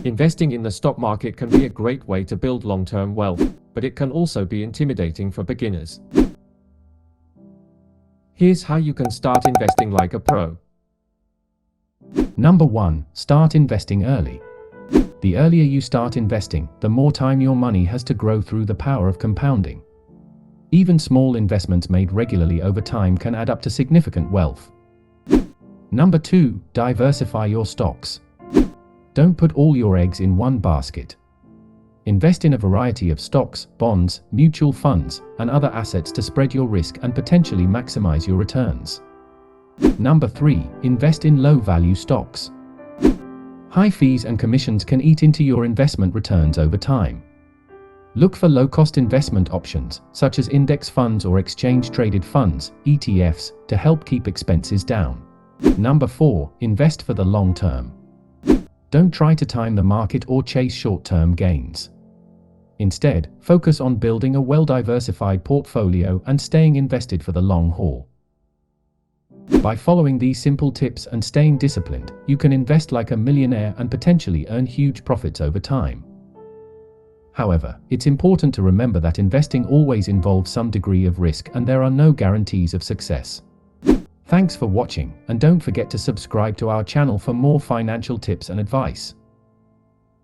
Investing in the stock market can be a great way to build long-term wealth, but it can also be intimidating for beginners. Here's how you can start investing like a pro. Number 1. Start investing early. The earlier you start investing, the more time your money has to grow through the power of compounding. Even small investments made regularly over time can add up to significant wealth. Number 2. Diversify your stocks. Don't put all your eggs in one basket. Invest in a variety of stocks, bonds, mutual funds, and other assets to spread your risk and potentially maximize your returns. Number 3. Invest in low-value stocks. High fees and commissions can eat into your investment returns over time. Look for low-cost investment options, such as index funds or exchange-traded funds, ETFs, to help keep expenses down. Number 4. Invest for the long term. Don't try to time the market or chase short-term gains. Instead, focus on building a well-diversified portfolio and staying invested for the long haul. By following these simple tips and staying disciplined, you can invest like a millionaire and potentially earn huge profits over time. However, it's important to remember that investing always involves some degree of risk and there are no guarantees of success. Thanks for watching, and don't forget to subscribe to our channel for more financial tips and advice.